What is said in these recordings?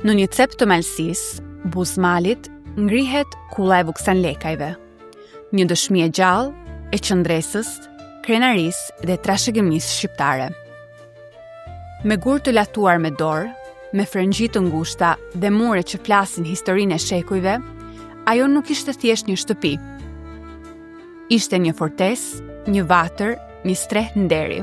Në një cep të malësisë, buzmalit, ngrihet kulla e Vuksanlekajve, një dëshmi e gjallë e qëndresës, krenarisë dhe trashëgimisë shqiptare. Me gur të latuar me dorë, me frëngjit të ngushta dhe mure që flasin historinë e shekujve, ajo nuk ishte thjesht një shtëpi. Ishte një fortesë, një vatër, një streh nderi.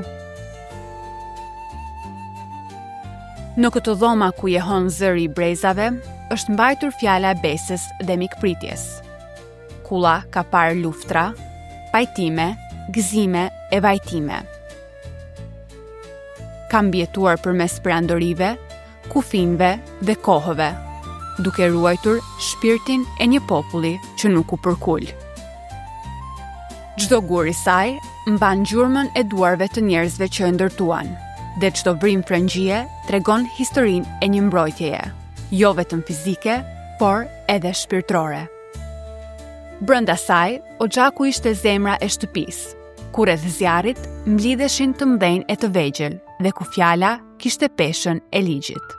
Në këtë dhoma ku jehon zëri i brezave, është mbajtur fjala e besës dhe mikpritjes. Kulla ka parë luftra, pajtime, gëzime e vajtime. Ka mbjetuar përmes perandorive, kufinve dhe kohëve, duke ruajtur shpirtin e një populli që nuk u përkull. Çdo gur i saj mban gjurmën e duarve të njerëzve që e ndërtuan, dhe çdo vrim frëngjie tregon historinë e një mbrojtjeje, jo vetëm fizike, por edhe shpirtërore. Brenda saj, Oxhaku ishte zemra e shtëpisë, ku rreth zjarrit mblidheshin të mëdhenj e të vegjël dhe ku fjala kishte peshën e ligjit.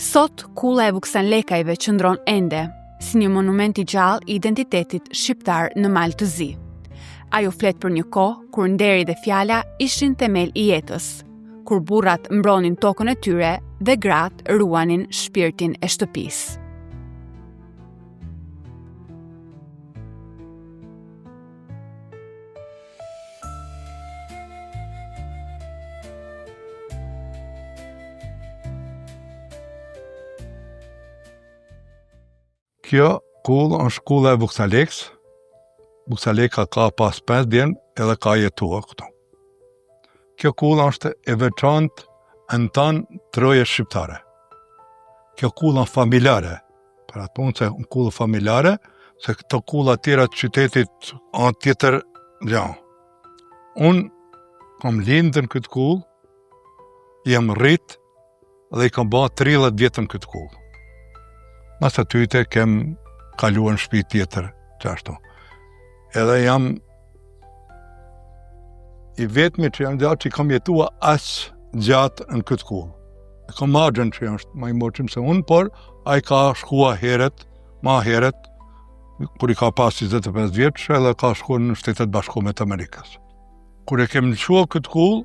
Sot, kulla e Vuksanlekajve qëndron ende si një monument i gjallë i identitetit shqiptar në Mal të Zi. Ajo flet për një kohë kur nderi dhe fjala ishin themel i jetës, kur burrat mbronin tokën e tyre dhe gratë ruanin shpirtin e shtëpisë. Kjo kullë është kulla e Vuksanlekës. Vuksanleka ka pas 5 vjen edhe ka jetuar këtu. Kjo kulla është e veçantë në tanë troje shqiptare. Kjo kulla familjare, për atë punë se në kulla familjare, se këto kulla tjera të qytetit anë tjetër, ja. Unë kam lindë në këtë kullë, jam rritë dhe i kam ba 30 vjetë në këtë kullë. Mas të tyte kem kaluar në shtëpi tjetër qashtu. Edhe jam i vetmi që jam gjatë që i kam jetua as gjatë në këtë kullë. E kam magjen që është ma i moqim se unë, por a i ka shkua heret, ma heret, kur i ka pas 25 vjetë, edhe ka shkua në Shtetet Bashkuara të Amerikës. Kur e kem lëshua këtë kullë,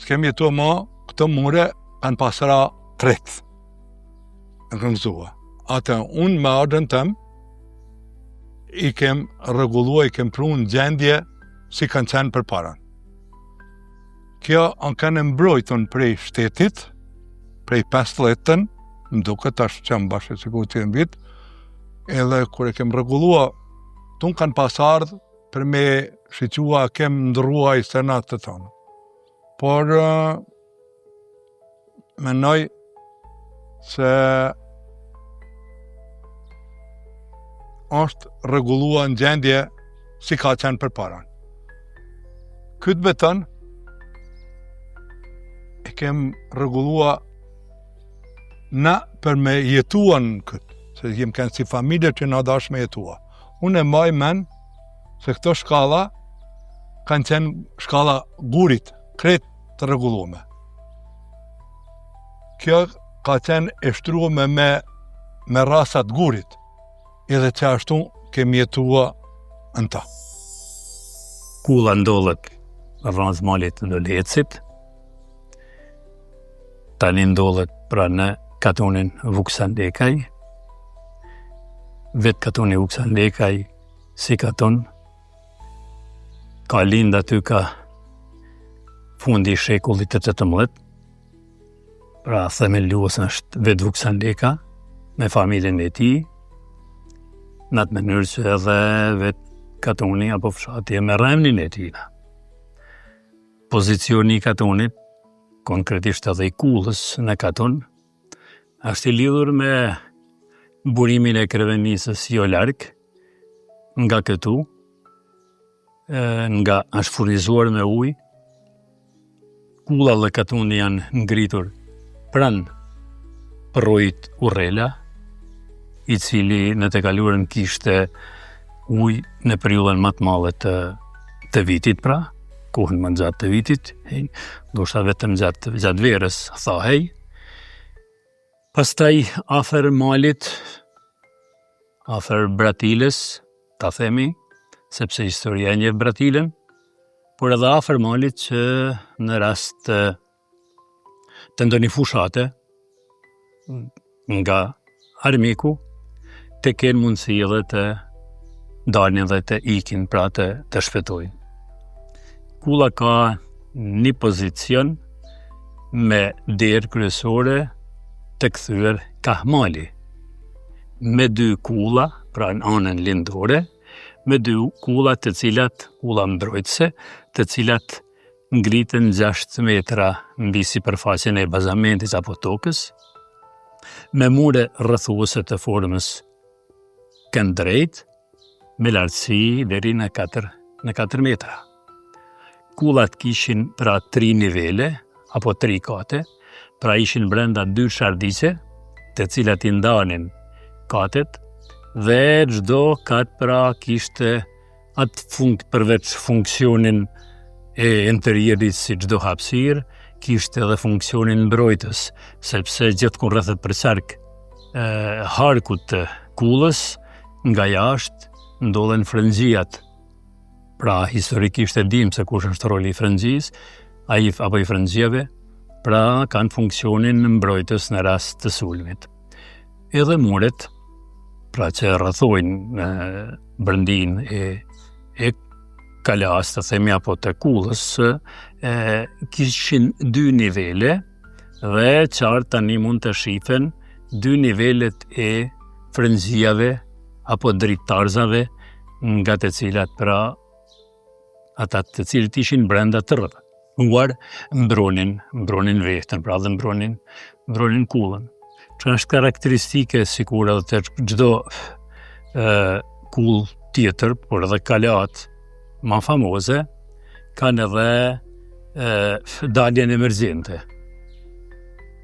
s'kem jetua ma, këto mure kanë pasra tretë. Në këmëzua. Ate unë me ardën tëm, i kem rregullua, i kem pru në gjendje si kanë qenë për paran. Kjo anë kanë mbrojtën prej shtetit, prej 15-ën, më duke tash që më bashkë që ku të jenë vit, edhe kur e kem rregullua, tunë kanë pas ardhë për me shiqua kem ndrua i senat të tonë. Por, menoj se është rregullua në gjendje si ka qenë për paran. Këtë betën e kem rregullua na për me jetuan këtë, se jem kënë si familje që na dash me jetua. Unë e maj men se këto shkalla kanë qenë shkalla gurit, kretë të rregullume. Kjo ka qenë e shtrume me rasat gurit, edhe që ashtu kemi jetua në ta. Kulla ndodhet rreth malit në Lecit, tani ndodhet pra në katonin Vuksanlekaj. Vetë katoni Vuksanlekaj si katon, ka lind aty ka fundi i shekullit të 18, pra themelues është vetë Vuksanleka me familjen e tij, në atë mënyrë që edhe vetë katoni apo fshati e me remnin e tina. Pozicioni i katonit, konkretisht edhe i kullës në katon, është i lidhur me burimin e krevenisës jo larg, nga këtu, nga është furnizuar me ujë, kulla dhe katoni janë ngritur pranë përrojit Urrela, i cili në të kaluarën kishte ujë në periudhën më të madhe të vitit pra, kohën më gjatë të vitit, ndoshta vetëm gjatë verës thahej. Pastaj afër malit, afër Bratilës, ta themi, sepse historia e njeh Bratilën, por edhe afër malit që në rast të ndonjë fushate nga armiku të kenë mundësi edhe të dalin dhe të ikin, pra të shpëtojnë. Kulla ka një pozicion me derë kryesore të kthyer kahmali, me 2 kulla, pra në anën lindore, me 2 kulla të cilat, kulla mbrojtëse, të cilat ngriten 6 metra mbi sipërfaqen e bazamentit apo tokës, me mure rrethuese të formës këndrejt, me lartësi deri në 4 metra. Kullat kishin pra 3 nivele, apo 3 kate, pra ishin brenda 2 shardiqe, të cilat i ndanin katet, dhe çdo kat pra kishte atë përveç funksionin e interierit si çdo hapësirë, kishte edhe funksionin mbrojtës, sepse gjithmonë rrethet për sark harkut të kullës, nga jashtë ndodhen frëngjijat. Pra historikisht e dim se kush është roli i frëngjisë, apo i frëngjijave, pra kanë funksionin mbrojtës në rast të sulmit. Edhe muret, pra që rrethojnë brendin e kalas, të themi, apo të kullës, kishin 2 nivele dhe qartë tani mund të shifen 2 nivelet e frëngjijave apo drittarzave, nga të cilat pra ata të cilët ishin brenda të rrethuar mbronin veten, pra dhe mbronin kullën. Që është karakteristike sikur edhe të çdo kull tjetër, por edhe kalat ma famoze, kanë edhe daljen emergjente.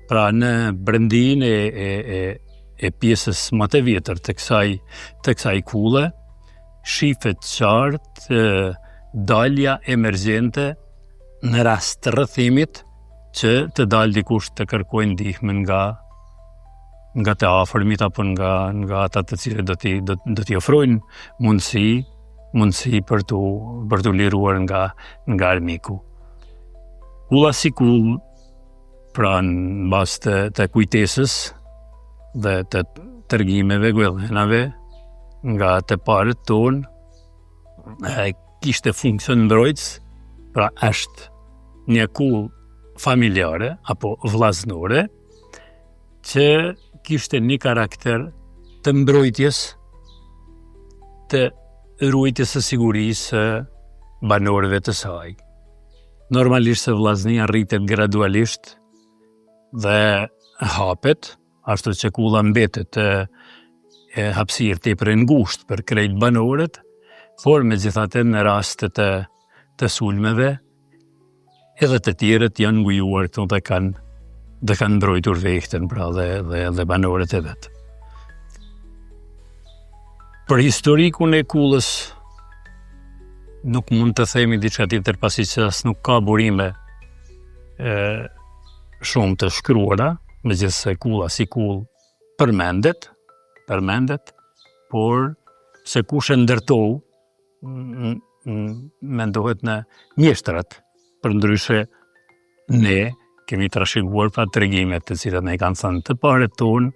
Pra në brendin e pjesës më të vjetër të kësaj kulle, shifet qartë dalja emergjente në rast të rrethimit që të dalë dikush të kërkojnë ndihmën nga të afërmit apo nga ata të cilët do t'i ofrojnë mundësi për t'u liruar nga armiku. Kulla si kull, pra në bazë të kujtesës dhe të tërgjimeve, guellenave, nga të parët tonë, kishte funksion mbrojtës, pra është një kull familjare apo vllaznore, që kishte një karakter të mbrojtjes, të ruajtjes së sigurisë banorëve të saj. Normalisht se vllaznia rritet gradualisht dhe hapet, ashtu që kulla mbetet hapësirë tepër e ngushtë për krejt banorët, por megjithatë në raste të sulmeve, edhe të tjerët janë ngujuar këtu dhe kanë mbrojtur vehten, pra dhe banorët e vet. Për historikun e kullës nuk mund të themi diçka tjetër, pasi që as nuk ka burime shumë të shkruara, megjithëse kulla si kull përmendet, por se kush e ndërtou mendohet në mjeshtrat, përndryshe ne kemi trashëguar pa tregimet të cilat ne kanë thënë të parët tonë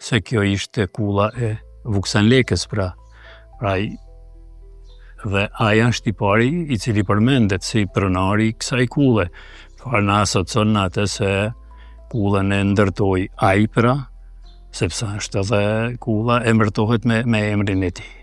se kjo ishte kulla e Vuksanlekës, pra dhe ai është i pari i cili përmendet si pronari i kësaj kulle. Farë asocion atë se kullën e ndërtoi ai, pra, sepse është edhe kulla emërtohet me emrin e tij.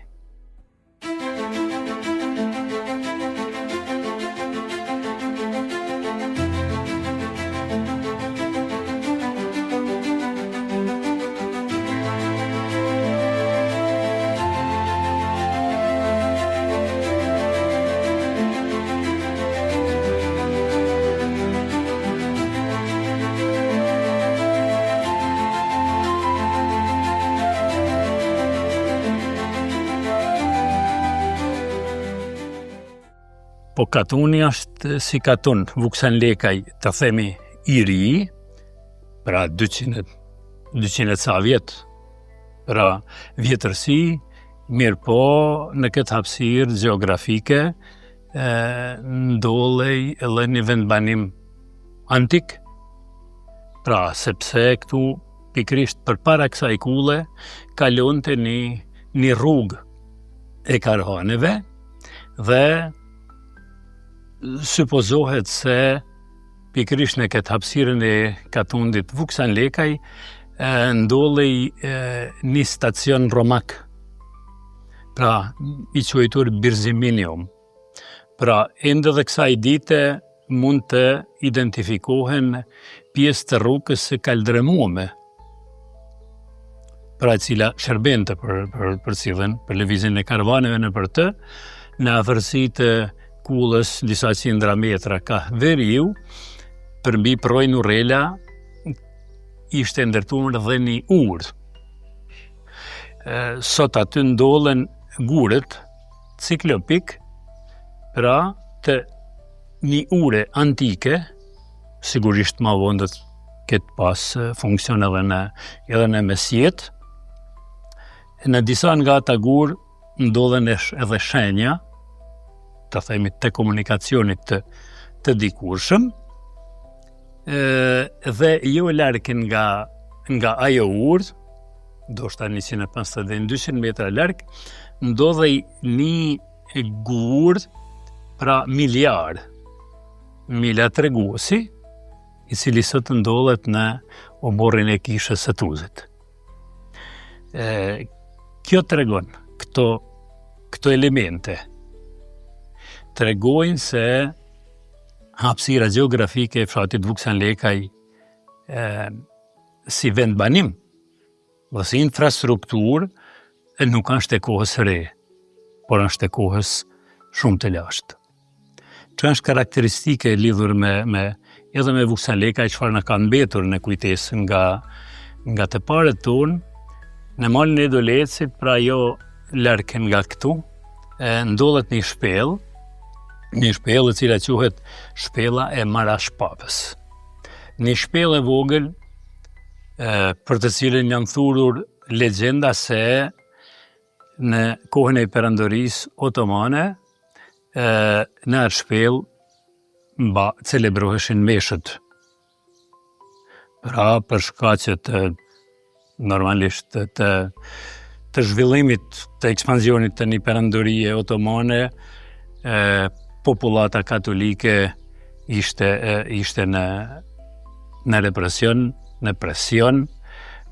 Po katuni është si katun, Vuksan Lekaj, të themi i ri, pra 200 ca vjetë, pra vjetërsi, mirë po në këtë hapësirë geografike, ndollej edhe një vendbanim antik, pra sepse këtu pikrisht përpara kësaj kulle kalonte një rrugë e karvaneve dhe supozohet se pikrisht në këtë hapësirën e katundit Vuksan Lekaj ndollej një stacion romak, pra i quajtur Birziminium. Pra ende dhe kësaj dite mund të identifikohen pjesë të rrugës së kaldremuame, pra cila shërbente për cilën, për lëvizjen e karvaneve në për të, në afërsi të kullës disa qindra metra ka veriu, përmbi projnë urrela ishte ndërtuar dhe një urë. Sot aty ndollen gurët ciklopik, pra të një ure antike, sigurisht ma vonë do të ketë pas funksion edhe në mesjet. Në disa nga ata gurë ndodhen edhe shenja, të themi të komunikacionit të dikurshëm, dhe jo larkën nga ajo urë, do shta 150-200 metra larkë, ndodhej një gurë, pra miljar treguesi, i cili sot ndodhet në oborrin e kishës së Tuzit. Kjo tregon, këto elemente tregojnë se hapësira gjeografike e fshatit Vuksan Lekaj si vendbanim dhe si infrastrukturë nuk është e kohës re, por është e kohës shumë të lashtë. Që është karakteristike lidhur edhe me Vuksan Lekaj, çfarë na ka mbetur në kujtesë nga të parët tonë, në malin e Dolecit, pra jo larg nga këtu, ndodhet një shpellë e cila quhet shpella e Marashpapës. Një shpellë e vogël për të cilën janë thurur legjenda se në kohën e perandorisë otomane në atë shpellë celebroheshin meshët. Pra për shkaqe normalisht të zhvillimit të ekspansionit të një perandorie otomane, popullata katolike ishte në represion, në presion,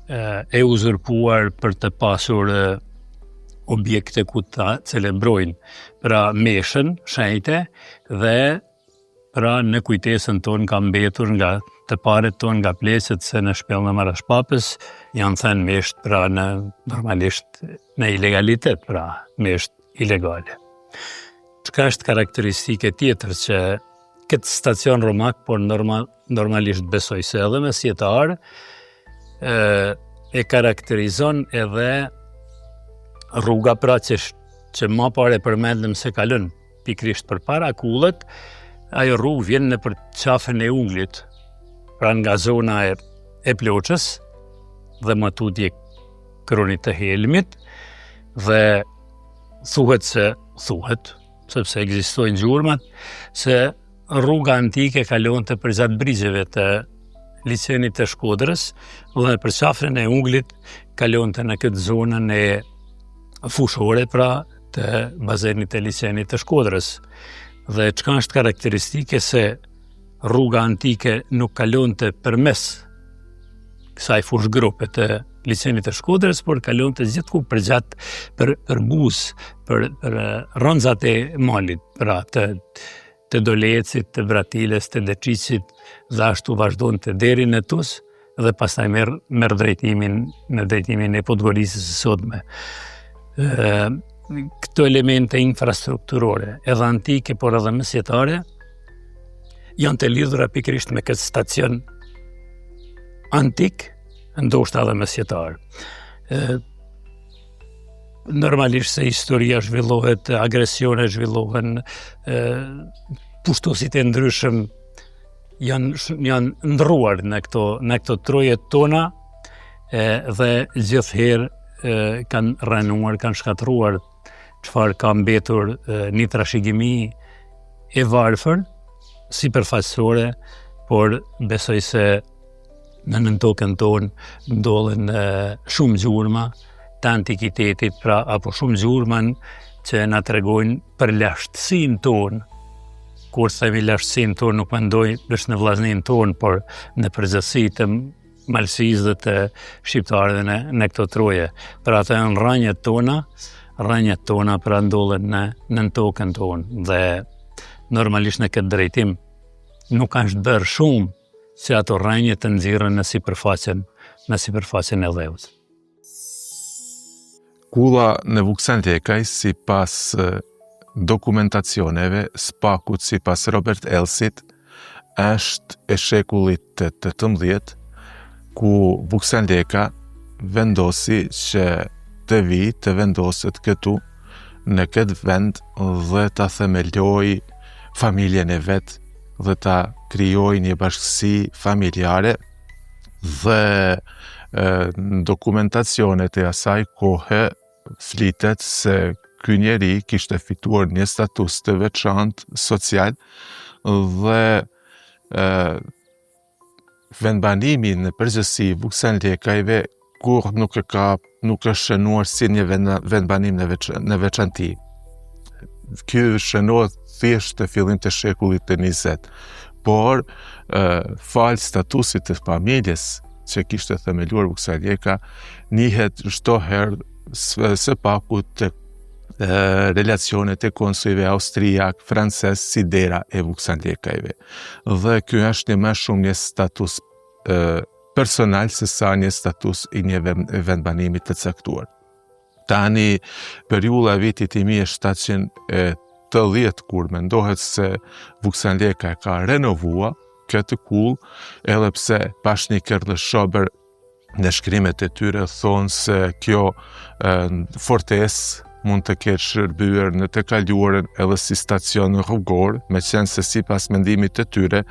e uzurpuar për të pasur objekte ku ta celebrojnë, pra meshën, shenjte, dhe pra në kujtesën tonë ka mbetur nga të paret tonë nga pleqet se në shpellën e Marashpapës janë thënë mesht, pra normalisht në ilegalitet, pra mesht ilegale. Çka është karakteristike tjetër që këtë stacion romak, por normalisht besoj se edhe mesjetar, e karakterizon edhe rruga, pra që ma pare përmendëm se kalon pikrisht përpara kullet, ajo rrugë vjen në për qafën e Unglit, pra nga zona e Ploçës dhe më tutje kronit të Helmit, dhe thuhet, sepse ekzistojnë gjurmat, se rruga antike kalonte përgjatë brigjeve të licenit të Shkodrës dhe për qafën e Unglit kalonte në këtë zonën e fushore, pra të bazenit e licenit të Shkodrës. Dhe çka është karakteristike se rruga antike nuk kalonte përmes kësaj fushgrupe të licenit të Shkodrës, por kalonte gjithku përgjat për buzë, për rronzat e malit, pra të Dolecit, të Vratiles, të Deçiçit, dhe ashtu vazhdonte deri në Tuz, dhe pastaj merr drejtimin në drejtimin e Podgorisës së sotme. Këto elemente infrastrukturore, edhe antike, por edhe mesjetare, janë të lidhura pikrisht me këtë stacion antik, ndoshta edhe mesjetar. normalisht se historia zhvillohet, agresione zhvillohen, pushtuesit e ndryshëm janë ndruar në këto trojet tona dhe gjithherë kanë rënuar, kanë shkatruar çfarë ka mbetur një trashëgimi e varfër, sipërfaqësore, por besoj se në nëntokën tonë ndodhen shumë gjurma të antikitetit, pra apo shumë gjurman që na tregojnë për lashtësinë tonë. Kur themi lashtësinë tonë, nuk mendoj vetëm në vllazninë tonë, por në përgjithësi të malësisë dhe të shqiptarëve në këto troje. Pra ato janë rrënjët tona pra ndodhen në nëntokën tonë dhe normalisht në këtë drejtim nuk është bërë shumë që ato rrënje të nxirren në sipërfaqen e dheut. Kulla në Vuksanlekaj, sipas dokumentacioneve, spakut sipas Robert Elsit, është e shekullit të 18, ku Vuksanleka vendosi që të vendoset këtu në këtë vend dhe ta themeloj familjen e vet dhe ta krijoj një bashkësi familjare dhe në dokumentacionet e asaj kohe flitet se ky njeri kishte fituar një status të veçantë social dhe vendbanimi në përgjithësi Vuksanlekajve kur nuk është shënuar si një vendbanim në veçanti. Ky shënohet thjesht të fillim të shekullit të 20, por fal statusit të familjes që kishte themeluar Vuksanleka, njihet çdo herë së paku të relacionet e konsujve austriak, francez si dera e Vuksanlekajve. Dhe ky është më shumë një status personal se sa një status i një vendbanimit të caktuar. Tani, periudha e vitit 1780, kur mendohet se Vuksanleka ka renovua këtë kull, edhe pse Pashnikër dhe Shober në shkrimet e tyre thonë se kjo fortesë mund të ketë shërbyer në të kaluarën edhe si stacion rrugor, meqense se sipas mendimit të tyre,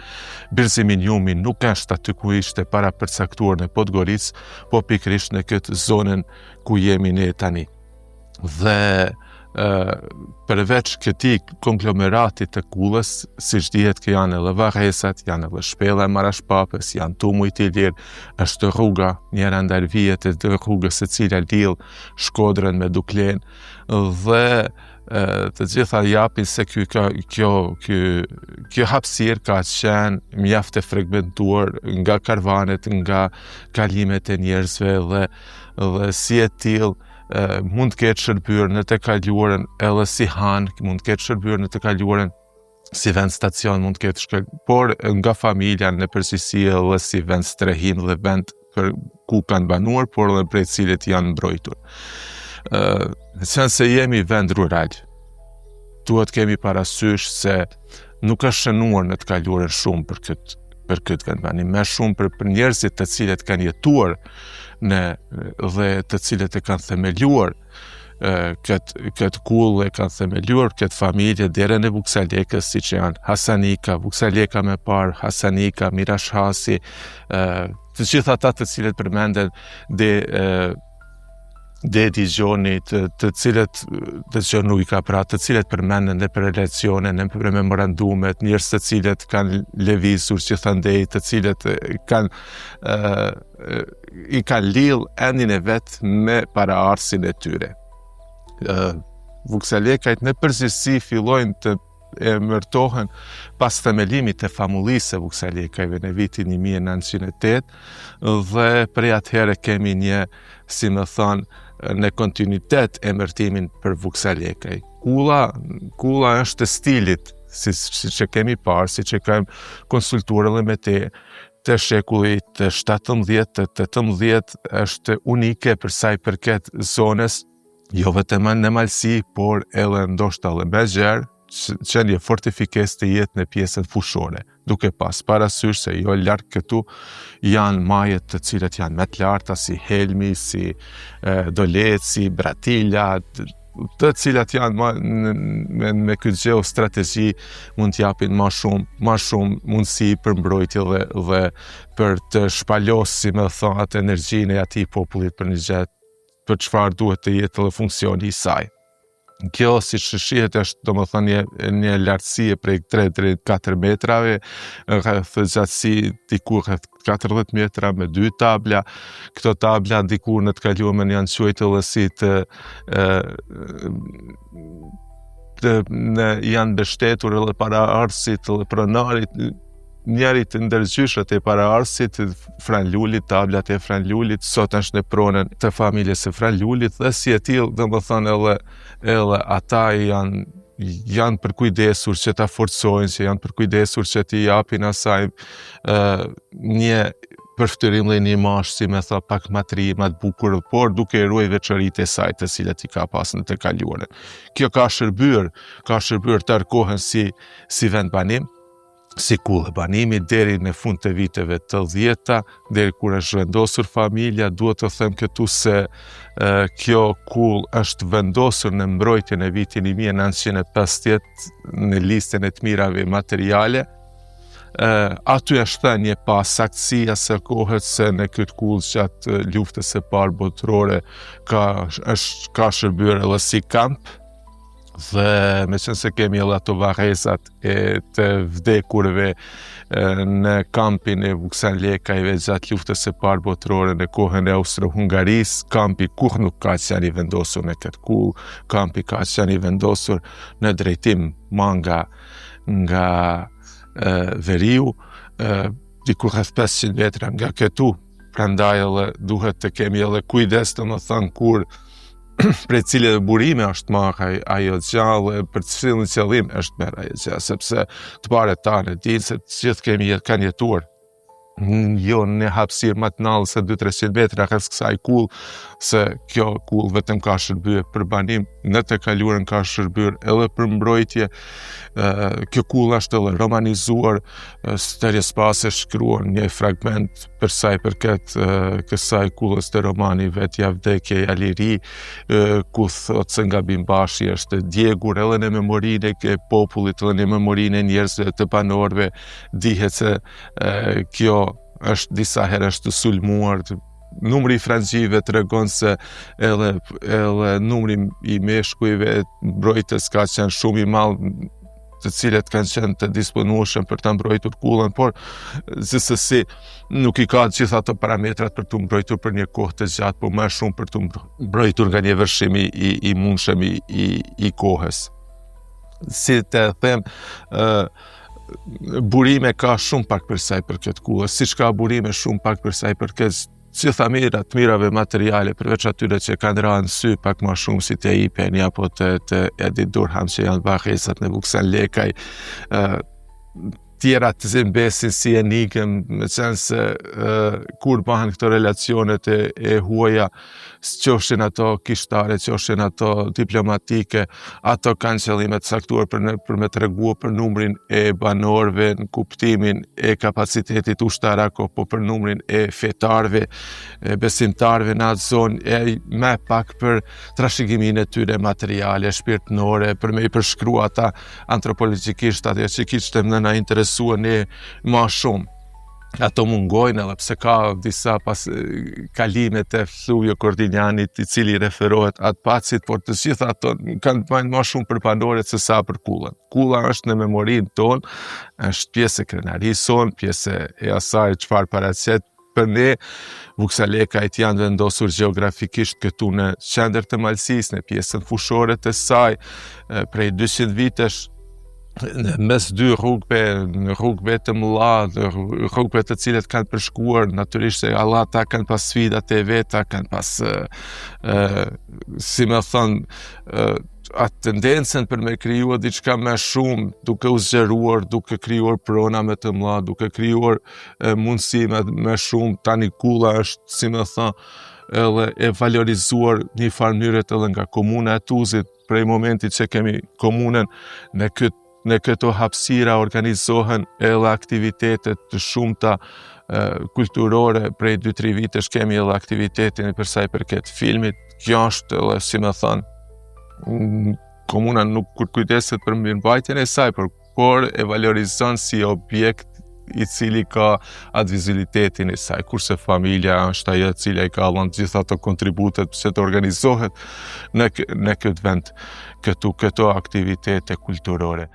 Birziminjumi nuk është aty ku ishte para përcaktuar në Podgoricë, po pikërisht në këtë zonën ku jemi ne tani. Dhe përveç këtij konglomeratit të kullës, siç dihet që janë edhe varresat, janë edhe shpella e Marashpapës, janë tumujt i lirë, është rruga, njëra ndër vijet e rrugës e cila lidh Shkodrën me Duklen, dhe të gjitha japin se kjo hapësirë ka qenë mjaft e fragmentuar nga karvanet, nga kalimet e njerëzve dhe si e tillë mund të ketë shërbyer në të kaluarën edhe si han, mund të ketë shërbyer në të kaluarën si vend stacion, mund të ketë por nga familja në përgjithësi edhe si vend strehim dhe vend ku kanë banuar, por edhe prej cilit janë mbrojtur. Se jemi vend rural, duhet kemi parasysh se nuk është shënuar në të kaluarën shumë për këtë vendbanim, më shumë për njerëzit të cilët kanë jetuar dhe të cilët e kanë themeluar këtë kull, e kanë themeluar këtë familje deri në Vuksanlekës, siç janë Hasanika, Vuksanleka më parë, Hasanika, Mirash Hasi, të gjithë ata të cilët përmenden Dedi Gjoni, të cilët të cilët përmenden në relacione, në memorandumet, njerëz të cilët kanë lëvizur gjithandej, të cilët i kanë lidh endin e vet me paraardhësin e tyre. Vuksanlekajt në përgjithësi fillojnë të emërtohen pas themelimit të famullisë së Vuksanlekajve në vitin 1908 dhe prej atëherë kemi një, si më thon, në kontinuitet emërtimin për Vuksanlekaj. Kulla është stilit, si që kemi parë, si që kemi konsultuar edhe me të shekullit të 17, të 18 është unike për sa i përket zonës, jo vetëm në malësi, por edhe ndoshta edhe me gjerë, qenie fortifikes të jetë në pjesën fushore, duke pas parasysh se jo larg këtu janë majet të cilat janë më të larta si Helmi, si Doleci, Bratila, të cilat janë me këtë geostrategji mund t'japin ma shumë mundësi për mbrojtje dhe për të shpalosur, si më thon, atë energjinë e atij popullit për një gjë për çfarë duhet të jetë dhe funksioni i saj. Kjo, si që shihet, është domethënë një lartësi prej 3 deri 4 metrave, rreth gjatësi diku rreth 40 metra me 2 tabla. Këto tabla diku në të kaluarën janë quajtur edhe si janë mbështetur edhe para arsit dhe pronarit, njerit të ndërgjyshët e para arsit, Franlulit, tablat e Franlulit, sot është në pronën të familjes së Franlulit, dhe si e tillë, domethënë edhe ata janë përkujdesur që ta forcojnë, që janë përkujdesur që t'i japin asaj një përftyrim dhe një imazh, si më tha, pak më të ri, më të bukur, por duke ruaj veçoritë e saj të cilat i ka pasur në të kaluarën. Kjo ka shërbyer tërë kohën si vend banim, si kullë banimi deri në fund të viteve të 10-ta, deri kur është vendosur familja. Duhet të them këtu se kjo kullë është vendosur në mbrojtjen e vitin 1950 në listën e të mirave materiale. Aty është thënë një pasaktësi së kohës se në këtë kullë gjatë luftës së parë botërore ka shërbyer edhe si kamp. Dhe me qenë se kemi edhe ato varrezat e të vdekurve në kampin e Vuksanlekajve gjatë luftës së parë botërore në kohën e Austro-Hungarisë, kampi kur nuk ka qenë i vendosur në këtë kullë, kampi ka qenë i vendosur në drejtim nga veriu, diku rreth 500 metra nga këtu. Prandaj edhe duhet të kemi edhe kujdes, domethënë, kur prej cilëve burime është marrë ajo gjallë, për cilën qëllim është merr ajo gjallë, sepse të parët tanë dinë se të gjithë kanë jetuar jo në hapësirë më të nallë se 200-300 metra rreth kësaj kullë, se kjo kullë vetëm ka shërbyer për banim, në të kaluarën ka shërbyer edhe për mbrojtje. Kjo kullë është edhe romanizuar, Sterjes Pase shkruan një fragment për sa i përket kësaj kullës të romani Vetja vdekje ja liri, ku thotë se nga Bimbashi është djegur edhe në memorinë e popullit, edhe në memorinë e njerëzve të banorëve. Dihet se kjo është disa herë është sulmuar. Numri i frangjive tregon se edhe numri i meshkujve mbrojtës ka qenë shumë i madh, të cilët kanë qenë të disponueshëm për ta mbrojtur kullën, por gjithsesi nuk i ka gjithë ato parametrat për të mbrojtur për një kohë të gjatë, por më shumë për të mbrojtur nga një vërshim i mundshëm i kohës. Si të them, burime ka shumë pak për sa i përket kullës, siç ka burime shumë pak për sa i përket gjitha të mirave materiale, përveç atyre që kanë rënë sy pak më shumë, si të Ipeni apo të Edi Durham, që janë varrezat në Vuksanlekaj. Tjera të zimbesin si enigëm, me qenë se kur bëhen këto relacionet e huaja, qofshin ato kishtare, qofshin ato diplomatike, ato kanë qëllime të caktuar për me treguar për numrin e banorëve në kuptimin e kapacitetit ushtarak, apo për numrin e fetarëve, besimtarëve në atë zonë, me pak për trashëgiminë e tyre materiale, shpirtënore, për me i përshkrua ata antropologjikisht, atje që kishte më na interesua ne më shumë. Ato mungojnë, edhe pse ka disa kalime të Fluvio Kordinjanit, i cili referohet atë pacit, por të gjitha ato kanë bëjnë më shumë për banorët se sa për kullën. Kulla është në memorinë tonë, është pjesë e krenarisë tonë, pjesë e asaj çfarë paraqet. Për ne, Vuksanlekajt janë vendosur gjeografikisht këtu në qendër të Malësisë, në pjesën fushore të saj, prej 200 vitesh, mes dy rrugëve të mëdha, rrugëve të cilat kanë përshkuar, natyrisht se Allah ta kanë pas sfidat e veta, kanë pas, si më thon, atë tendencën për me krijuar diçka më shumë, duke u zgjeruar, duke krijuar prona më të mëdha, duke krijuar mundësi më shumë. Tani kulla është, si më thon, edhe e valorizuar një farë mënyrë edhe nga komuna e Tuzit, prej momentit që kemi komunën, në këto hapësira organizohen edhe aktivitetet të shumta kulturore. Prej 2-3 vitesh kemi edhe aktivitetin për sa i përket filmit. Kjo është edhe, si më thënë, komuna nuk kujdeset për mirëmbajtjen e saj, por e valorizon si objekt i cili ka atë vizualitetin e saj, kurse familja është ajo e cila i ka dhënë gjitha ato kontributet që të organizohet në këtë vend këto aktivitete kulturore.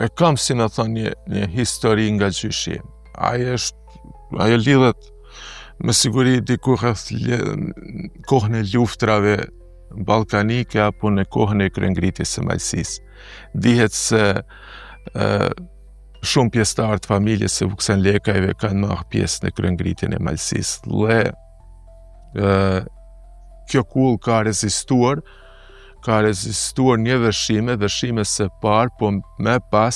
E kam, si me thonë, një histori nga gjyshi. Ajo lidhet me siguri diku rreth kohën e luftrave ballkanike apo në kohën e kryengritjes së Malësisë. Dihet se shumë pjesëtar të familjes së Vuksanlekajve kanë marrë pjesë në kryengritjen e Malësisë. Dhe kjo kull ka rezistuar një vëshime së parë, po më pas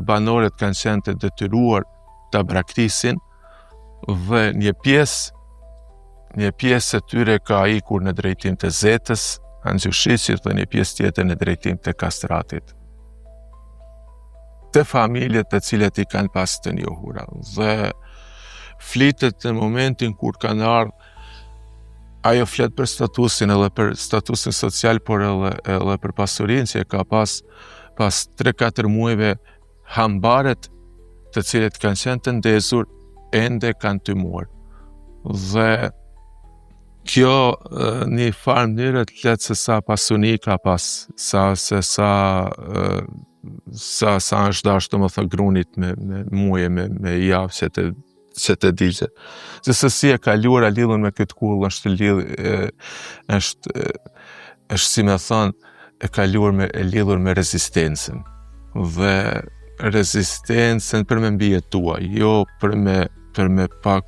banorët kanë qenë të detyruar ta braktisin dhe një pjesë e tyre ka ikur në drejtim të Zetës, Anxhushiqit, dhe një pjesë tjetër në drejtim të Kastratit. Të familjet të cilat i kanë pas të njohura. Dhe flitet në momentin kur kanë ardhur. Ajo flet për statusin, edhe për statusin social, por edhe për pasurinë që ka pas 3-4 muajve, hambaret të cilët kanë qenë të ndezur ende kanë tymur. Dhe kjo një farë mënyrë të letë se sa pasuni ka pas, sa është dashur më thë grunit me muaje, me javë që të digje. Se si e kaluar lidhur me këtë kull është si me thonë, e kaluar e lidhur me rezistencën. Dhe rezistencën për me mbijetua, jo për me pak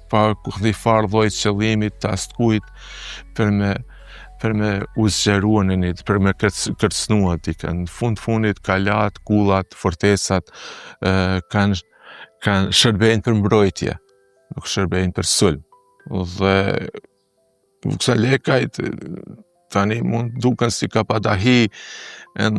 një farë lloj qëllimit të astkujt, për me u zgjeruar në një, për me kërcënuar dikën. Në fundit kalat, kullat, fortesat kanë shërbejnë për mbrojtje, nuk shërbejnë për sulm. Dhe Vuksanlekajt tani mund duken si ka padahi në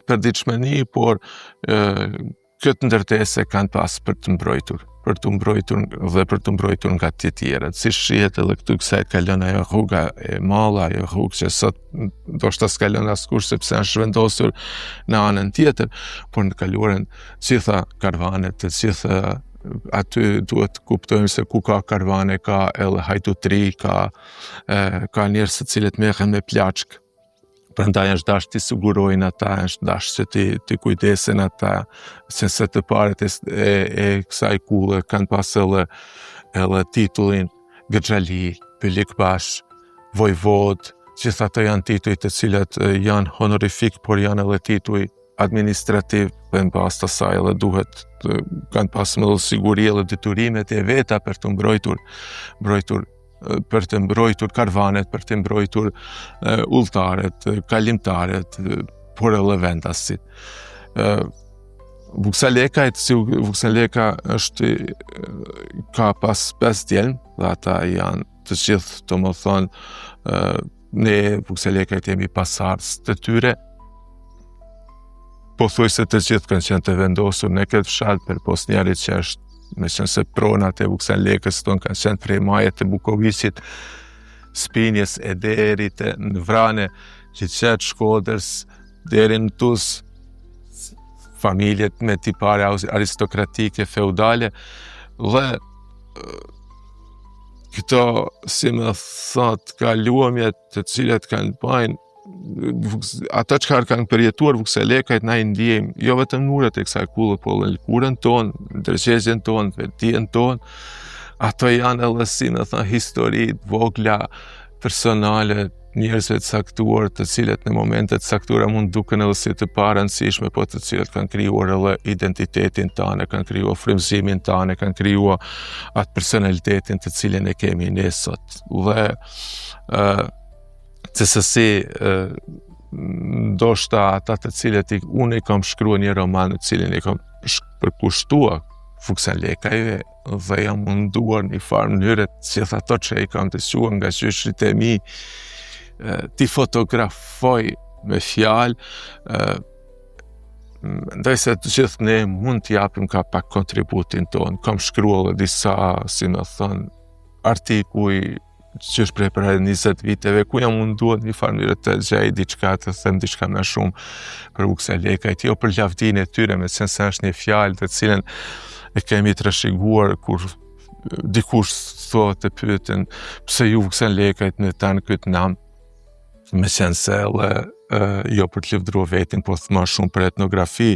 përditshmëni, por këtë ndërtese kanë pas për të mbrojtur dhe për të mbrojtur nga të tjerët. Si shihet edhe këtu kësaj kalon ajo rruga e madhe, ajo rrugë që sot ndoshta s'kalon askush sepse është vendosur në anën tjetër, por në kaluarën gjitha karvanet, të gjitha aty duhet kuptojmë se ku ka karvane, ka edhe hajtutri, ka njerëz të cilët merren me plaçk. Prandaj është dashur të sigurojnë ata, është dashur që të kujdesen ata, se të parët e kësaj kulle kanë pas edhe titullin Gëxhali, Pylikbash, Vojvod, gjithë ato janë tituj të cilat janë honorifik, por janë edhe tituj administrativ, dhe në pas të saj edhe duhet kanë pas më siguri edhe detyrimet e veta për të mbrojtur karvanet, për të mbrojtur udhëtarët, kalimtarët, por edhe vendasit. Vuksanleka ka pas 5 djelm, dhe ata janë të gjithë, të më thonë, ne Vuksanlekajt jemi pasardhës të tyre, po thuj se të gjithë kanë qenë të vendosur në këtë fshat, për pos njerit që është, me qenë se pronat e Vuksanlekës tonë kanë qenë prej majet e Bukovicit, Spinjes, Ederit, në Vrane, Qiqet, Shkodrës, deri në Tuz, familjet me tipare aristokratike, feudale, dhe këto, si me thot, kaluamjet të cilat kanë bajnë ata çka kanë përjetuar vukselekajt na I ndjejmë, jo vetëm nuret e kësaj kulle, po edhe lkurën tonë, ndërgjegjjen tonë, vetdijen tonë. Ato janë edhe si me thënë histori vogla personale, njerëzve të caktuar, të cilët në momente të caktuara mund duken edhe si të parëndësishme, po të cilët kanë krijuar edhe identitetin tanë, kanë krijuar frymëzimin tanë, kanë krijuar atë personalitetin të cilin e kemi ne sot. Dhe CSC ndoshta ata të cilët unë I kam shkruar një roman në cilin I kam përkushtuar vukselekajve dhe jam munduar një farë mënyrë që ato që I kam të shuar nga qyshrit e mi ti fotografoj me fjalë, ndaj se të gjithë ne mund të japim ka pak kontributin tonë. Kam shkruar edhe disa, si me thënë, artikuj që është prej 20 viteve, ku jam munduar një farë mënyrë të gjej diçka, të them diçka më shumë për vukselekajt, jo për lavdinë e tyre, me se është një fjalë të cilën e kemi trashëguar kur dikush thotë të pyeten pse ju vukselekajt në tanë këtë nam, me qenë se jo për të lëvdruar vetin, po më shumë për etnografi.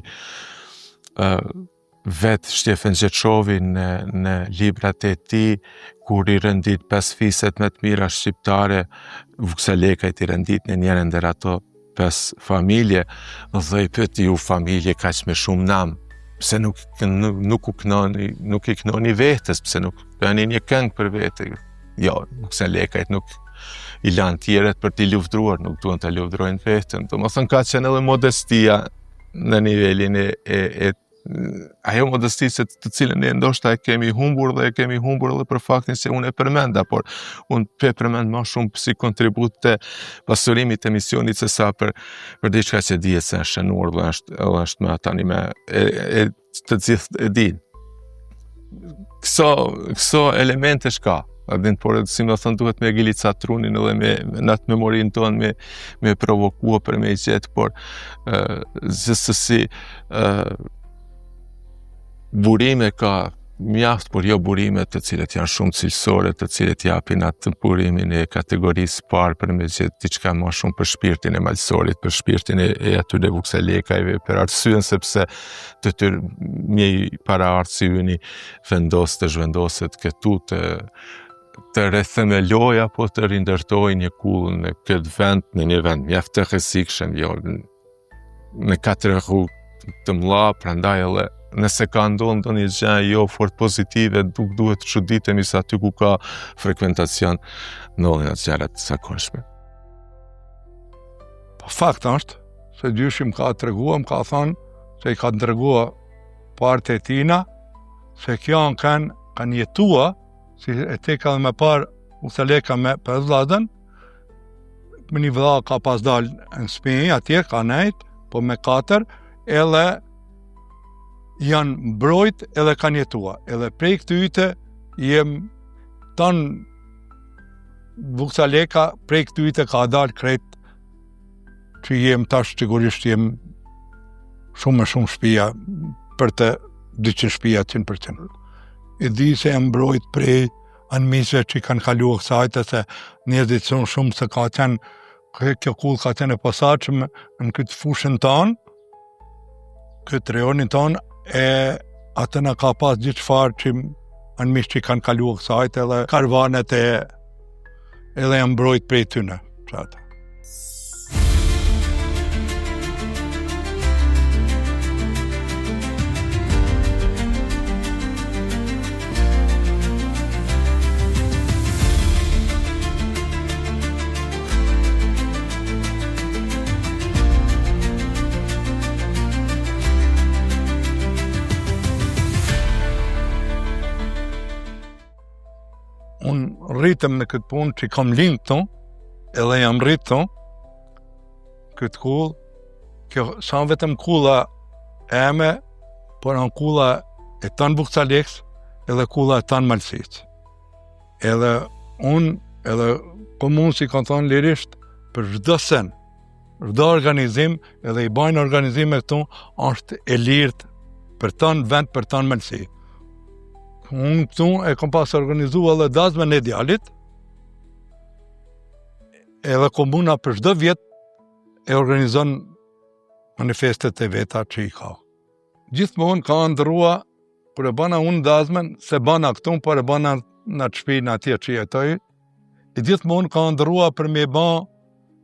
Vetë Shtefan Gjeçovi në librat e tij, kur I rëndit 5 fiset më të mira shqiptare, vukselekajt I rëndit në njërin ndër ato 5 familje, dhe I pyeti ju familje kaq me shumë nam, pse nuk I knoni vetes, pse nuk bëni një këngë për vete. Jo, vukselekajt nuk I lanë tjeret për t'i lufdruar, nuk duan t'a lufdrojnë vetën. Domethënë ka qenë edhe modestia në nivelin ajo modesti të cilën ne ndoshta e kemi humbur dhe e kemi humbur edhe për faktin se unë e përmenda, por unë përmend më shumë si kontribut të pasurimit të misionit se sa për diçka që dihet se është shënuar dhe është me tani me të gjithë e din. Këso elemente shka, por si më thënë duhet me gilica trunin edhe me në atë memorin tonë me provokua për me I gjetë, por gjithsesi burime ka mjaft, por jo burime të cilët janë shumë cilësore, të cilët japin atë burimin e kategorisë parë për me gjetë diçka më shumë për shpirtin e malësorit, për shpirtin e atyre vukselekajve, për arsyen sepse të tërë një para arsyeni të zhvendoset këtu të rethemelloj apo të rindërtoj një kullë në këtë vend, në një vend mjaft të rrezikshëm, jo në 4 rrugë të mëdha, prandaj edhe nëse ka ndonjë gjë jo fort pozitive, duhet të çuditemi se aty ku ka frekuentacion ndonjë gjëra të zakonshme. Fakt është se dyshim ka treguar, ka thënë se I ka treguar partë e tina se kjo kanë jetua si e teka dhe me parë vukseleka me 5 vllazën, me një vëlla ka pas dalë në spi, atje ka nejt, po me 4, edhe janë mbrojt edhe kanë jetua. Edhe prej këtyjte jem tanë vukseleka, prej këtyjte ka dalë krejt që jem tash sigurisht jem shumë shpija për të 200 shpija 100%. E di se jam mbrojt prej anëmisve që kanë kaluar kësajte, se njerëzit shumë se ka qenë kjo kull ka qenë e posaçme në këtë fushën tonë, këtë rejonin tonë, atë na ka pas gjithë çfarë që anëmis që kanë kaluar kësajte edhe karvanet edhe jam mbrojt prej tyne. Qatë. Unë rritëm në këtë punë që kam lind këtu, edhe jam rrit këtu, këtë kull, kjo sa vetëm kulla eme, por në kulla e tanë vukselekës, edhe kulla e tanë malësisë. Edhe unë, edhe komunë si kanë thonë lirisht, për çdo sen, çdo organizim, edhe I bajnë organizime këtu, është e lirt për tanë vend, për tanë malësi. Unë këtu e kom pas organizuar edhe dazme në djalit, edhe komuna për çdo vjet e organizon manifestet e veta që i ka. Gjithmonë ka ndrua, kur e bana unë dazmen, se bana këtu, por e bana në të shpinë atje që jetoj, e gjithmonë ka ndrua për me ba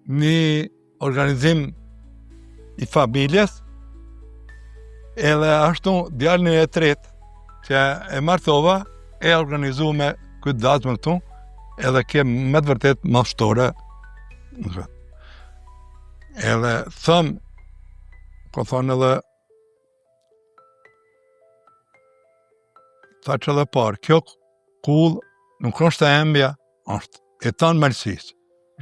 një organizim i familjes, edhe ashtu djalin e tretë, që e martova, e organizu me këtë dazmen këtu, edhe kem me të vërtet mashtore. Edhe thëm, po thonë edhe, tha që dhe parë, kjo kull nuk është e embja, është e tanë mërësis.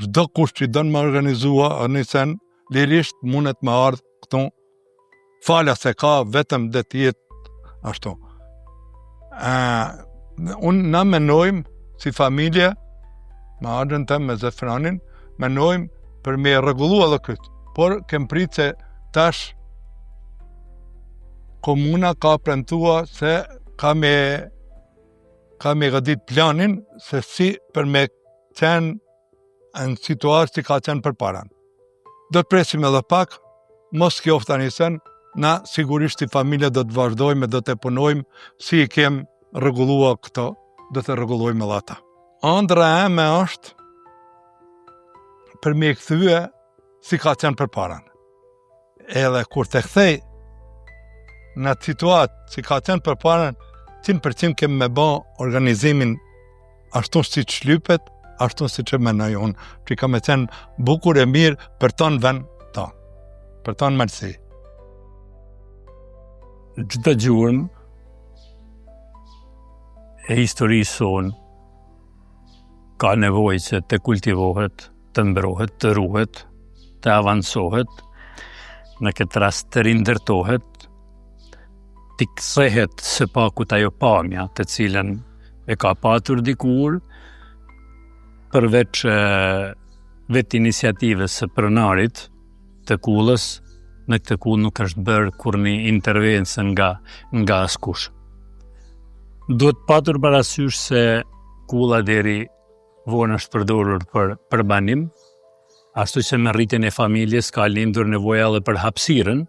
Çdo kush që dënë më organizua, në sen, lirisht mundet me ardhë këtu, fala se ka vetëm dhe tjetë ashtu. Na menojmë, si familje, me ardhën të me Zefranin, menojmë për me rregullu edhe këtë, por kem pritë se tash komuna ka premtua se ka me gëdit planin se si për me qenë në situatë si ka qenë për paran. Do të presim edhe pak, mos kjo ofta njësen, na sigurisht i familje do të vazhdojmë, do të punojmë, si i kem rregullua këto, do të rregullojmë edhe ata. Ëndra eme është për me kthye si ka qenë për paran. Edhe kur të kthej në situatë si ka qenë për paran, 100% kem me ba organizimin ashtu si që lypet, ashtu si që menoj unë, që ka me qenë bukur e mirë për tonë vend ta, për tonë mërësi. Çdo gjurmë e historisë sonë ka nevojë që të kultivohet, të mbrohet, të ruhet, të avancohet, në këtë rast të rindërtohet, të kthehet së pakut ajo pamja të cilën e ka patur dikur, përveç vetë iniciativës së pronarit të kullës, në këtë kullë nuk është bërë kur një intervencë nga askush. Duhet patur parasysh se kulla deri vonë është përdorur për banim, ashtu që me rritjen e familjes ka lindur nevoja edhe për hapësirën,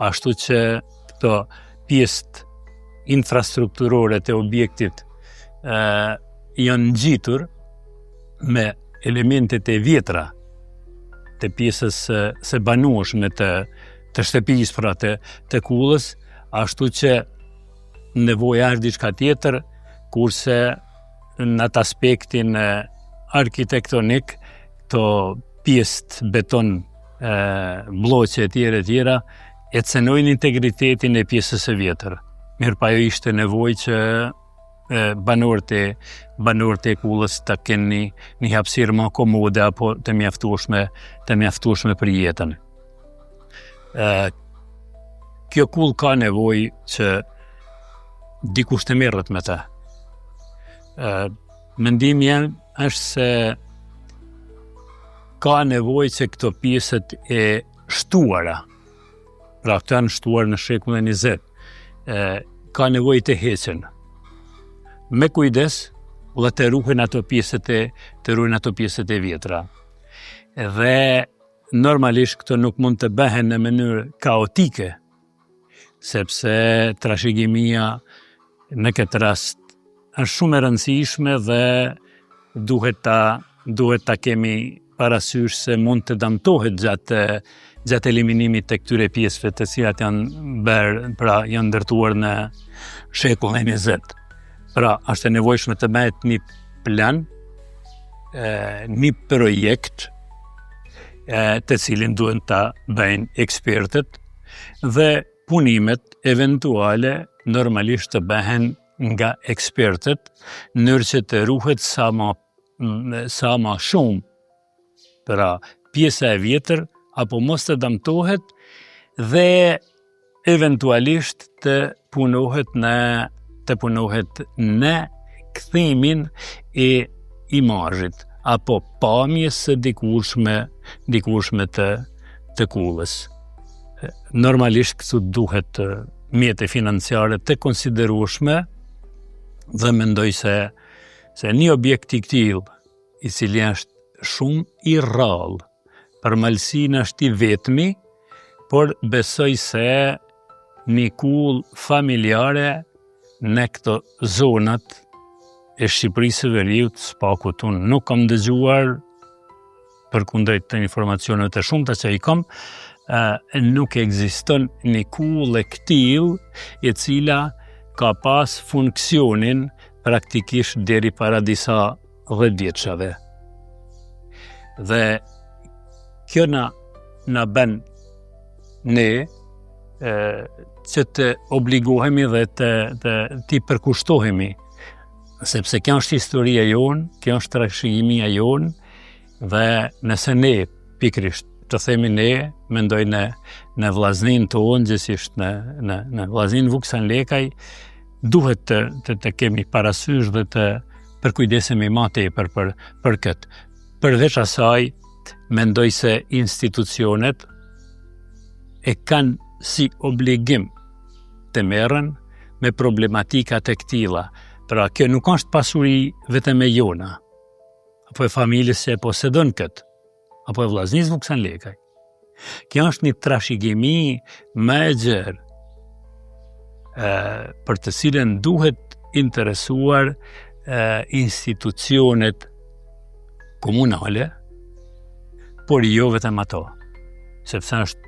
ashtu që këto pjesët infrastrukturore të objektit janë ngjitur me elementet e vjetra të pjesës së banueshme të shtëpisë, pra të kullës, ashtu që nevoja është diçka tjetër, kurse në atë aspektin arkitektonik, këto pjesë beton, bloqe e tjera, e cenojnë integritetin e pjesës së vjetër. Mirë pa jo ishte nevojë që banorët e kullës të kenë një hapësirë më komode apo të mjaftueshme për jetën. Kjo kullë ka nevojë që dikush të merret me të. Mendimi jam është se ka nevojë që këto pjesët e shtuara, pra këto janë shtuar në shekullin 20, ka nevojë të heqen. Me kujdes, dhe të ruhen ato pjesët e vjetra. Dhe normalisht këto nuk mund të bëhen në mënyrë kaotike, sepse trashëgimia në këtë rast është shumë e rëndësishme dhe duhet ta kemi parasysh se mund të dëmtohet gjatë eliminimit të këtyre pjesëve të cilat janë ndërtuar në shekullin 20. Pra, është e nevojshme të bëhet një plan, një projekt, të cilin duhen ta bëjnë ekspertët, dhe punimet eventuale normalisht të bëhen nga ekspertët, nërë që të ruhet sa ma shumë, pra pjesa e vjetër, apo mos të dëmtohet, dhe eventualisht të punohet në kthimin e imazhit, apo pamjes së dikushme të kullës. Normalisht këtu duhet mjete financiare të konsiderueshme, dhe mendoj se një objekt i tillë, i cili është shumë i rrallë për Malsinë është i vetmi, por besoj se një kull familjare në këto zonat e Shqipërisë së Veriut, s'pakut unë nuk kam dëgjuar përkundrejt të informacionet e shumta që i kam, nuk ekziston një kull e këtill e cila ka pas funksionin praktikisht deri para disa 10 vjeçave. Dhe kjo na bën ne që të obligohemi dhe të përkushtohemi, sepse kjo është historia jonë, kjo është trashëgimia jonë, dhe nëse ne, pikrisht, të themi ne, mendoj në vllaznin tonë, gjithsesi në vllaznin Vuksan Lekaj, duhet të kemi parasysh dhe të përkujdesemi më tepër për këtë. Përveç asaj, mendoj se institucionet e kanë si obligim të merren me problematikat e këtilla. Pra, kjo nuk është pasuri vetëm e jona, apo e familjes që e posedon këtë, apo e vllaznisë Vuksan Lekaj. Kjo është një trashëgimi më e gjerë, për të cilën duhet interesuar institucionet komunale, por jo vetëm ato, sepse është,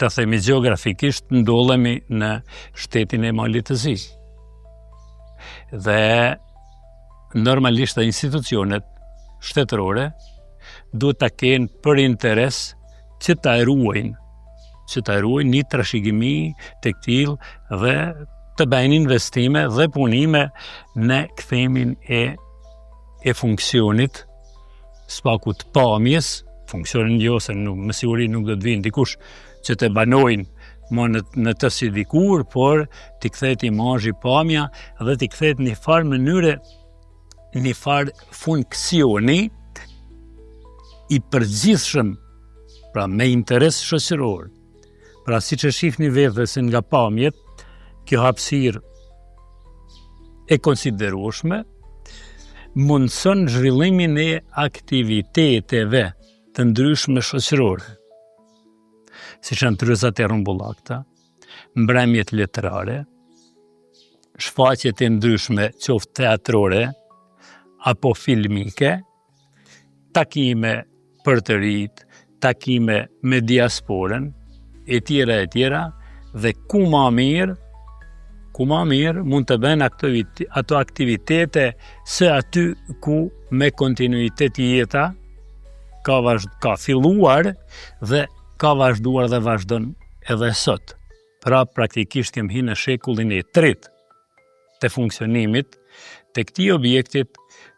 të themi gjeografikisht, ndodhemi në shtetin e Malit të Zi. Dhe normalisht dhe institucionet shtetërore duhet ta kenë për interes që ta ruajnë një trashëgimi të këtill dhe të bëjnë investime dhe punime në kthimin e funksionit, s'pakut pamjes, funksionin jo se me siguri nuk do të vinë dikush që të banojnë në të si dikur, por t'i kthehet imazhi, pamja dhe t'i kthehet një farë mënyre, një farë funksioni i përgjithshëm, pra me interes shoqëror. Pra siç e shihni vetë se nga pamjet, kjo hapësirë e konsiderueshme mundson zhvillimin e aktiviteteve të ndryshme shoqërore, siç janë tryezat e rrumbullakta, mbrëmjet letrare, shfaqjet e ndryshme qoftë teatrore apo filmike, takime për të rinjt, takime me diasporën, e tjera, dhe ku ma mirë mund të bëhen ato aktivitete se aty ku me kontinuitet jeta ka filluar dhe ka vazhduar dhe vazhdon edhe sot. Pra praktikisht jem hi në shekullin e 3 të funksionimit të këtij objektit,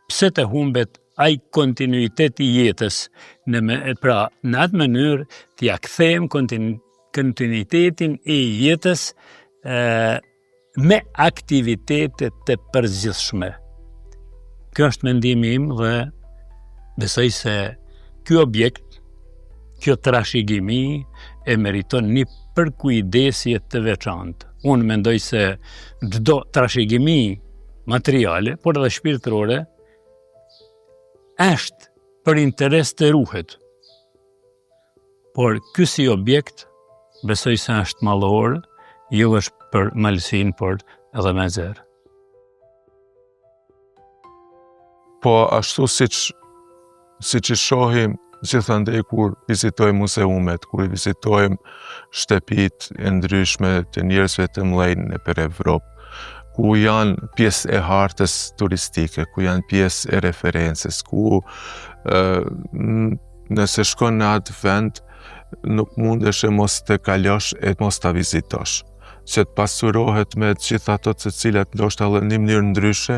pse të humbet ai kontinuitet i jetës, në atë mënyrë t'ia kthejmë kontinuitetin e jetës me aktivitetet të përgjithshme. Kjo është mendimi im dhe besoj se ky objekt, kjo trashëgimi e meriton një përkujdesje të veçantë. Unë mendoj se çdo trashëgimi materiale, por edhe shpirtërore, është për interes të ruhet. Por ky si objekt, besoj se është mallor, jo është për Malsinë, por edhe me zerë. Po ashtu siç i shohim gjithandej kur vizitojmë museumet, kur vizitojmë shtëpitë e ndryshme të njerëzve të mëdhenj nëpër Evropë, ku janë pjesë e hartës turistike, ku janë pjesë e referencës, ku nëse shkon në atë vend, nuk mundesh e mos të kalosh e mos ta vizitosh, që të pasurohet me të gjitha ato të cilat ndoshta edhe në mënyrë ndryshe,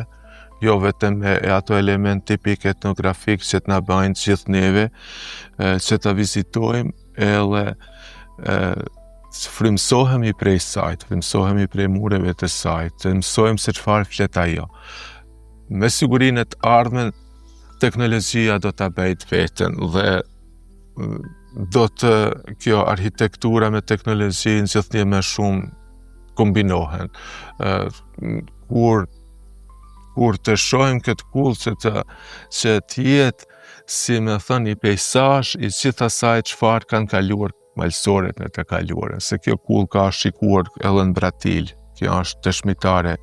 jo vetëm me ato element tipik etnografik që të na bëjnë gjithë neve, që ta vizitojmë edhe të frymësohemi prej saj, të frymësohemi prej mureve të saj, të mësojmë se çfarë flet ajo. Me siguri në të ardhmen teknologjia do ta bëjë vetën dhe do të kjo arhitektura me teknologjinë gjithnjë më shumë kombinohen. Kur të shohim këtë kull që të jetë si me thënë një pejsazh i gjithë asaj çfarë kanë kaluar malësoret në të kaluarën, se kjo kull ka shikuar edhe në Bratil, kjo është dëshmitare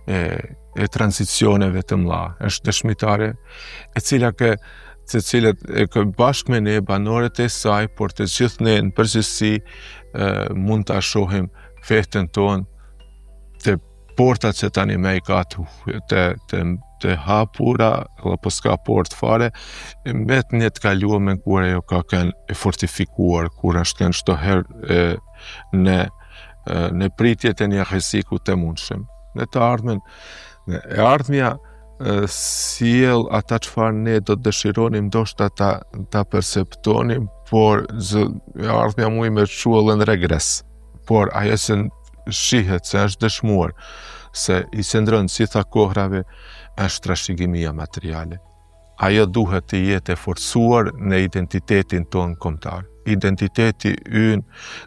e tranzicioneve të mëdha, është dëshmitare e cila të cilët e bashkë me ne banorët e saj, por të gjithë ne në përgjithësi mund ta shohim fetën tonë të portat që tani me i ka të hapura, apo s'ka port fare, me të një të kaluame kur ajo ka kënë e fortifikuar, kur është kënë çdo herë në pritjet e një rreziku të mundshëm. Në të ardhmen, e ardhmja sjell ata çfarë ne do të dëshironim ndoshta ta perceptonim, por e ardhmja mund me çuell në regres. Por ajo që shihet se është dëshmuar se i qëndron gjitha kohrave është trashëgimia materiale. Ajo duhet të jetë e forcuar në identitetin tonë kombëtar. Identiteti ynë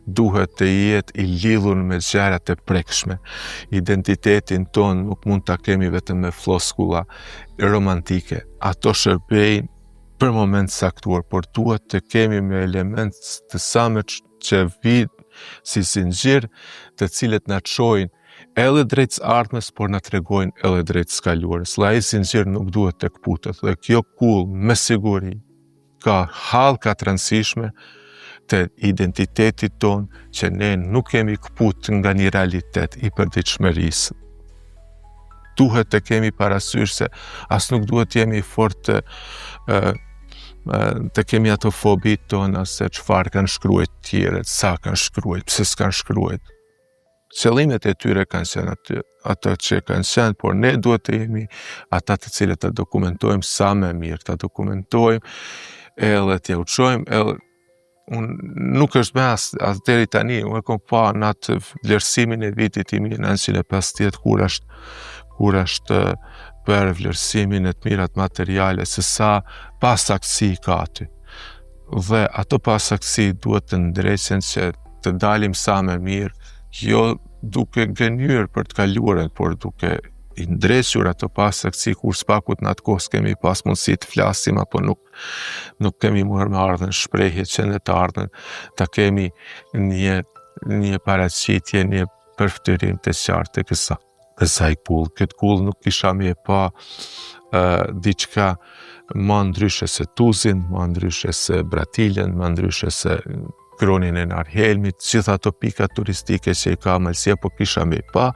duhet të jetë i lidhur me gjërat e prekshme. Identitetin tonë nuk mund ta kemi vetëm me floskulla romantike. Ato shërbejnë për moment saktuar, por duhet të kemi me element të samë që vijnë si zinxhir, të cilët na çojnë edhe drejt ardhmes, por na tregojnë edhe drejt kaluarës. Ai zinxhir nuk duhet të kputet, dhe kjo kull me siguri ka hallka të rëndësishme të identitetit ton që ne nuk kemi kput nga një realitet i përditshmërisë. Duhet të kemi parasysh se as nuk duhet jemi fort të kemi ato fobi tona se çfarë kanë shkruajt tjerët, sa kanë shkruajt, pse s'kan shkruajt. Qëllimet e tyre kanë qenë ato që kanë qenë, por ne duhet të jemi ata të cilët të dokumentojmë sa më mirë, të dokumentojmë edhe t'ja uçojmë, edhe nuk është me as deri tani, unë e kom pa në atë vlerësimin e vitit 1950 kur është për vlerësimin e të mirat materiale, se sa pasaktësi ka aty. Dhe ato pasaktësi duhet të ndreqen që të dalim sa më mirë, jo duke gënjur për të kaluarën, por duke i ndrequr ato pasaktësi kur s'pakut në atë kohë kemi pas mundësi të flasim, apo nuk kemi marrë me ardhen shprehje që në të ardhen ta kemi një paraqitje, një përftyrim të qartë të kësaj kull. Këtë kull nuk kisha me pa diçka më ndryshe se Tuzin, më ndryshe se Bratilën, më ndryshe se Kronin e Narhelmit, gjitha ato pika turistike që i ka Malësia, po kisha me pa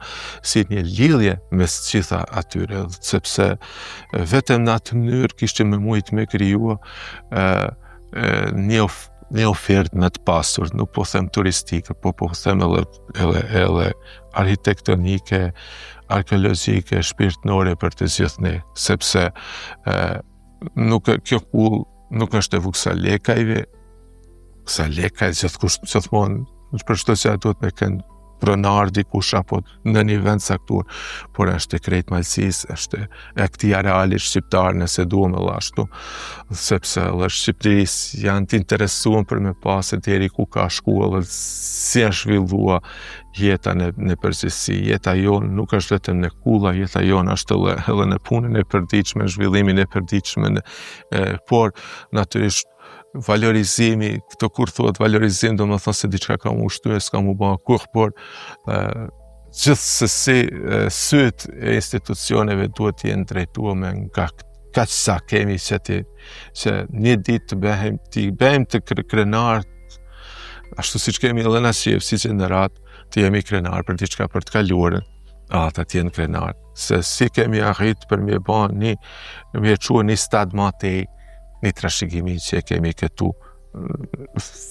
si një lidhje mes gjitha atyre, sepse vetëm në atë mënyrë kishte me mujt me kriju një ofertë më të pasur, nuk po them turistike, po them edhe arhitektonike, arkeologjike, shpirtënore për të gjithë ne, sepse kjo kull nuk është e Vuksalekajve. Lekaj gjithmonë për çdo gjë duhet me kënd pronar dikush apo në një vend saktuar, por është e krejt Malësisë, është e këtij areali shqiptar, nëse duam edhe ashtu, sepse edhe Shqipërisë janë të interesuar për me pasë deri ku ka shkuar dhe si është zhvillua jeta në përgjithësi. Jeta jonë nuk është vetëm në kulla, jeta jonë është edhe në punën e përditshme, në zhvillimin e përditshëm, por natyrisht valorizimi, këto kur thuhet valorizim, do më thonë se diçka ka mu shtyje, s'ka mu ba kur, por gjithsesi syt e institucioneve duhet të jenë drejtuar me nga kaq sa kemi që një ditë të bëjmë të krenar, ashtu siç kemi edhe na shef si gjenerat, të jemi krenar për diçka për të kaluarën, ata të jenë krenar, se si kemi arrit për me ba me çuar një stad më tej, një trashëgimi që kemi këtu.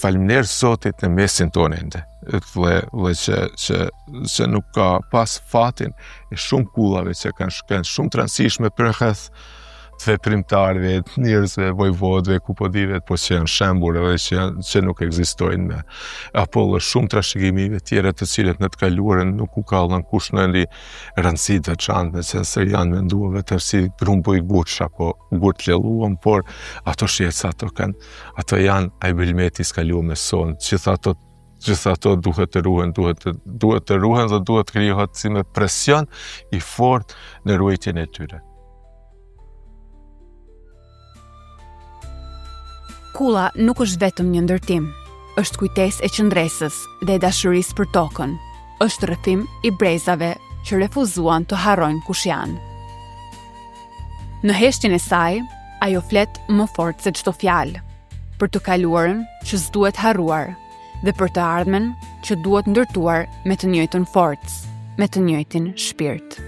Faleminderit Zotit në mesin tonë ende, dhe që nuk ka pas fatin e shumë kullave që kanë shkenë shumë të rëndësishme për rreth të veprimtarëve, njerëzve, vojvodëve, kupodive, po që janë shembur edhe që nuk ekzistojnë me, apo dhe shumë trashëgimive tjera të cilët në të kaluarën nuk u ka dhënë kush në një rëndësi të veçantë, me qenë se janë menduar vetëm si grumbull i gurç apo gurt lelluam, por ato shjetës ato janë ai bëlmeti skaluar me son, gjithë ato duhet të ruhen, duhet të ruhen dhe duhet të krijohet si me presion i fortë në ruajtjen e tyre. Kulla nuk është vetëm një ndërtim, është kujtesë e qëndresës dhe e dashurisë për tokën, është rrëfim i brezave që refuzuan të harrojnë kush janë. Në heshtjen e saj, ajo flet më fort se çdo fjalë, për të kaluarën që s'duhet harruar dhe për të ardhmen që duhet ndërtuar me të njëjtën forcë, me të njëjtin shpirt.